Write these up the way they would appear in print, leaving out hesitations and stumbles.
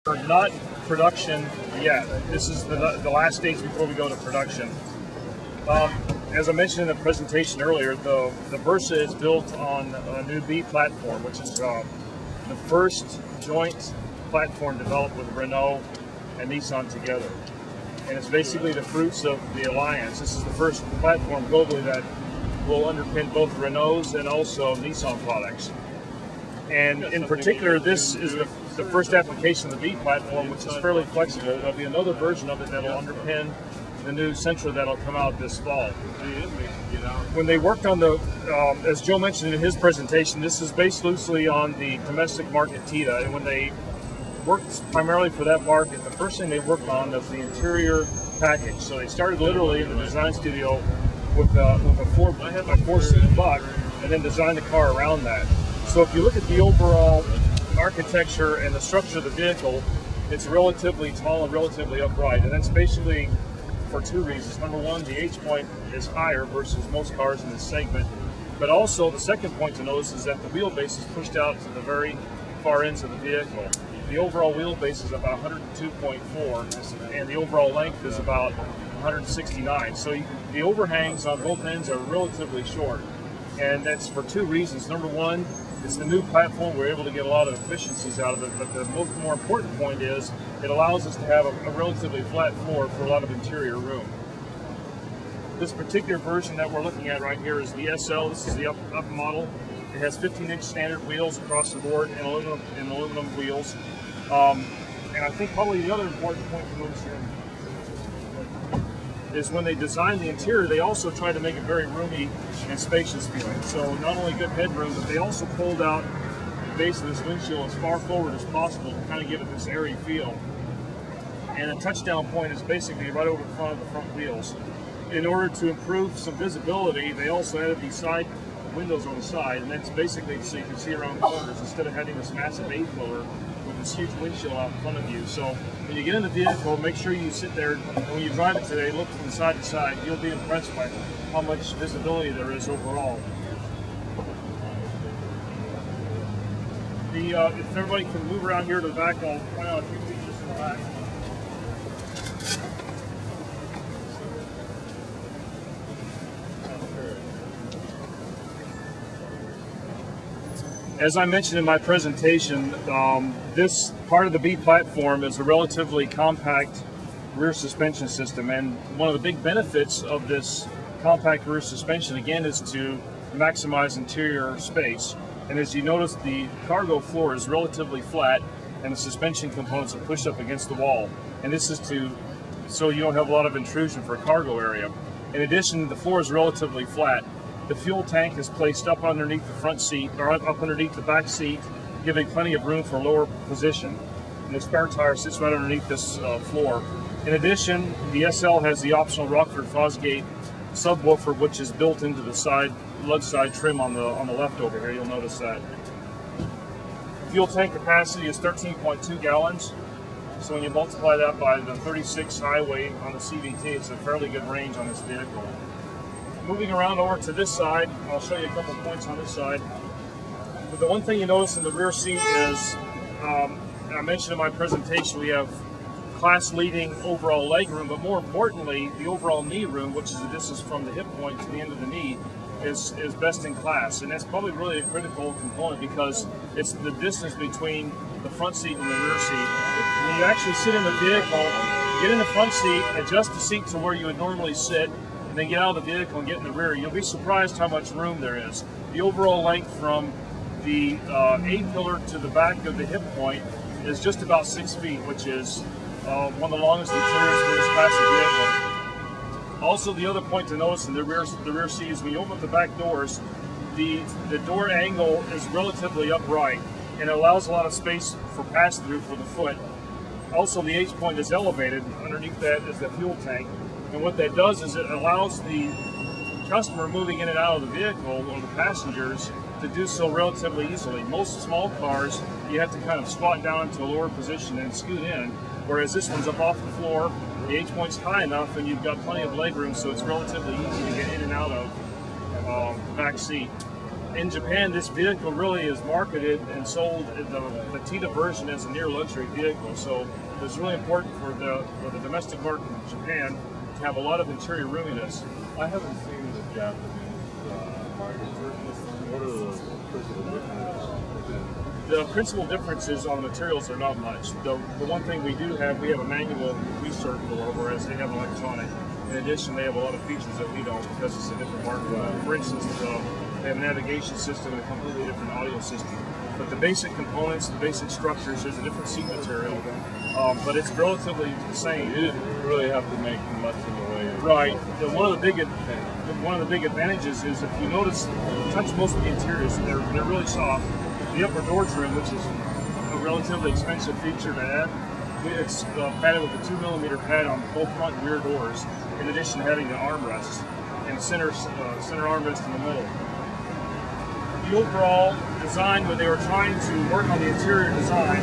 We're not production yet. This is the last stage before we go to production. As I mentioned in the presentation earlier, the Versa is built on a new B platform, which is the first joint platform developed with Renault and Nissan together. And it's basically the fruits of the alliance. This is the first platform globally that will underpin both Renault's and also Nissan products. And in particular, this is the first application of the B platform, which is fairly flexible. There'll be another version of it that will underpin the new Sentra that'll come out this fall. When they worked on the, as Joe mentioned in his presentation, this is based loosely on the domestic market TITA. And when they worked primarily for that market, the first thing they worked on was the interior package. So they started literally in the design studio with a four-seat buck, and then designed the car around that. So if you look at the overall architecture and the structure of the vehicle, it's relatively tall and relatively upright, and that's basically for two reasons. Number one, the H-point is higher versus most cars in this segment, but also the second point to notice is that the wheelbase is pushed out to the very far ends of the vehicle. The overall wheelbase is about 102.4, and the overall length is about 169. So the overhangs on both ends are relatively short, and that's for two reasons. Number one, it's the new platform. We're able to get a lot of efficiencies out of it, but the more important point is it allows us to have a relatively flat floor for a lot of interior room. This particular version that we're looking at right here is the SL. This is the up model. It has 15-inch standard wheels across the board and aluminum wheels. And I think probably the other important point to notice here is when they designed the interior, they also tried to make it very roomy and spacious feeling. So not only good headroom, but they also pulled out the base of this windshield as far forward as possible to kind of give it this airy feel. And a touchdown point is basically right over the front of the front wheels. In order to improve some visibility, they also added these side windows on the side, and that's basically so you can see around corners instead of having this massive A-pillar with this huge windshield out in front of you. So when you get in the vehicle, make sure you sit there, and when you drive it today, look from side to side. You'll be impressed by how much visibility there is overall. If everybody can move around here to the back, I'll point out a few features in the back. As I mentioned in my presentation, this part of the B platform is a relatively compact rear suspension system, and one of the big benefits of this compact rear suspension again is to maximize interior space. And as you notice, the cargo floor is relatively flat and the suspension components are pushed up against the wall, and this is so you don't have a lot of intrusion for a cargo area. In addition, the floor is relatively flat. The fuel tank is placed up underneath the front seat, or up underneath the back seat, giving plenty of room for lower position. And the spare tire sits right underneath this floor. In addition, the SL has the optional Rockford Fosgate subwoofer, which is built into the lug side trim on the left over here. You'll notice that. Fuel tank capacity is 13.2 gallons. So when you multiply that by the 36 highway on the CVT, it's a fairly good range on this vehicle. Moving around over to this side, I'll show you a couple points on this side. But the one thing you notice in the rear seat is, I mentioned in my presentation, we have class-leading overall leg room, but more importantly, the overall knee room, which is the distance from the hip point to the end of the knee, is best in class. And that's probably really a critical component because it's the distance between the front seat and the rear seat. When you actually sit in the vehicle, get in the front seat, adjust the seat to where you would normally sit, and then get out of the vehicle and get in the rear, you'll be surprised how much room there is. The overall length from the A-pillar to the back of the hip point is just about 6 feet, which is one of the longest interiors for this classic vehicle. Also, the other point to notice in the rear seat is when you open up the back doors, the door angle is relatively upright, and it allows a lot of space for pass-through for the foot. Also, the H-point is elevated. Underneath that is the fuel tank. And what that does is it allows the customer moving in and out of the vehicle, or the passengers, to do so relatively easily. Most small cars, you have to kind of squat down into a lower position and scoot in, whereas this one's up off the floor, the H-point's high enough, and you've got plenty of leg room, so it's relatively easy to get in and out of the back seat. in Japan, this vehicle really is marketed and sold the Tita version as a near luxury vehicle. So it's really important for the domestic market in Japan to have a lot of interior roominess. I haven't seen the Japanese market version. What are the principal differences? The principal differences on the materials are not much. The one thing we do have, we have a manual restart door, whereas they have electronic. In addition, they have a lot of features that we don't because it's a different market. For instance, they have a navigation system and a completely different audio system. But the basic components, the basic structures, there's a different seat material, but it's relatively the same. You didn't really have to make much in the way of... Right. One of the big advantages is if you notice, touch most of the interiors, they're really soft. The upper door trim, which is a relatively expensive feature to add, it's padded with a 2mm pad on both front and rear doors, in addition to having the armrests and center armrest in the middle. The overall design, when they were trying to work on the interior design,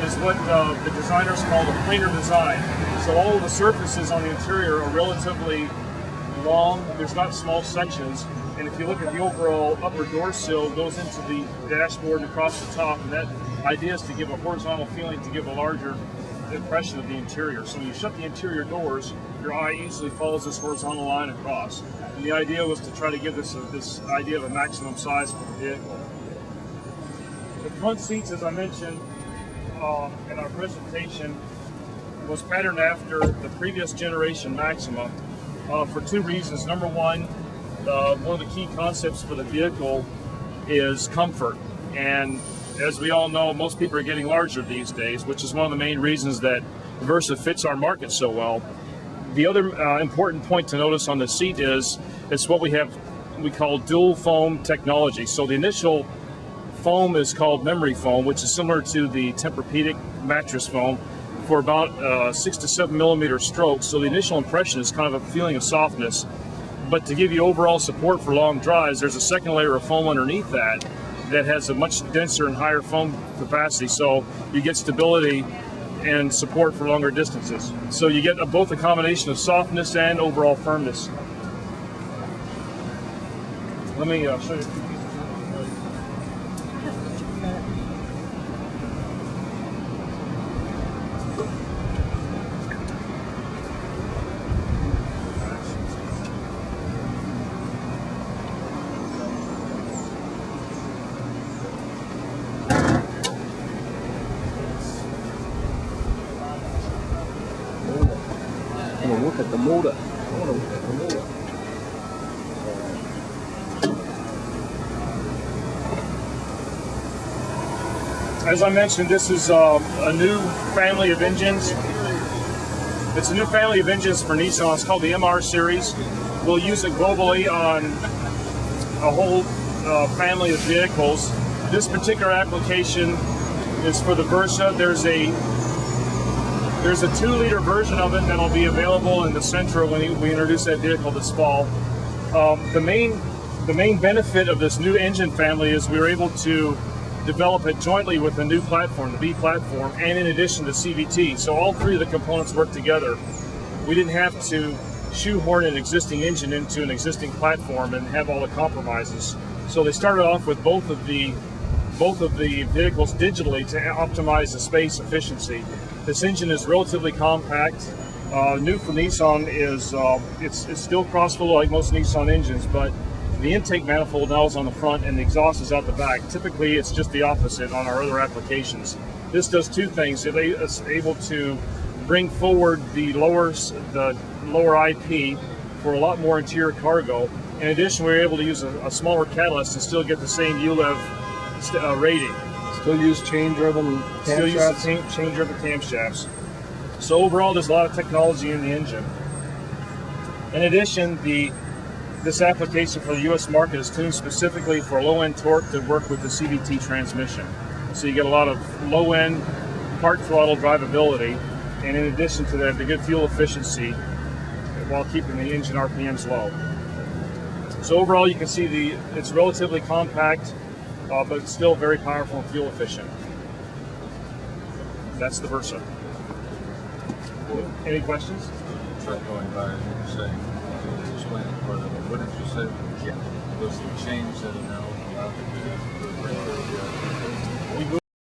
is what the designers call a planar design. So all of the surfaces on the interior are relatively long. There's not small sections. And if you look at the overall upper door sill, goes into the dashboard and across the top, and that idea is to give a horizontal feeling, to give a larger impression of the interior. So when you shut the interior doors, your eye easily follows this horizontal line across. And the idea was to try to give this idea of a maximum size for the vehicle. The front seats, as I mentioned in our presentation, was patterned after the previous generation Maxima for two reasons. Number one of the key concepts for the vehicle is comfort. And as we all know, most people are getting larger these days, which is one of the main reasons that Versa fits our market so well. The other important point to notice on the seat is it's what we call dual foam technology. So the initial foam is called memory foam, which is similar to the Tempur-Pedic mattress foam for about 6 to 7mm strokes. So the initial impression is kind of a feeling of softness. But to give you overall support for long drives, there's a second layer of foam underneath that has a much denser and higher foam capacity, so you get stability and support for longer distances. So you get both a combination of softness and overall firmness. Let me show you. Look at the motor. I want to look at the motor. As I mentioned, this is a new family of engines. It's a new family of engines for Nissan. It's called the MR series. We'll use it globally on a whole family of vehicles. This particular application is for the Versa. There's a 2-liter version of it that'll be available in the Sentra when we introduce that vehicle this fall. The main benefit of this new engine family is we were able to develop it jointly with the new platform, the B platform, and in addition to CVT. So all three of the components work together. We didn't have to shoehorn an existing engine into an existing platform and have all the compromises. So they started off with both of the vehicles digitally to optimize the space efficiency. This engine is relatively compact. New for Nissan is it's still cross-flow like most Nissan engines, but the intake manifold now is on the front and the exhaust is out the back. Typically, it's just the opposite on our other applications. This does two things. It's able to bring forward the lower IP for a lot more interior cargo. In addition, we were able to use a smaller catalyst and still get the same ULEV rating. Still use chain-driven camshafts? Still use chain-driven camshafts. So overall, there's a lot of technology in the engine. In addition, this application for the U.S. market is tuned specifically for low-end torque to work with the CVT transmission. So you get a lot of low-end part throttle drivability, and in addition to that, the good fuel efficiency while keeping the engine RPMs low. So overall, you can see it's relatively compact, but it's still very powerful and fuel efficient. That's the Versa. Any questions? truck going by, and you say, explain it further. What did you say? Yeah. Was the change that are now allowed to do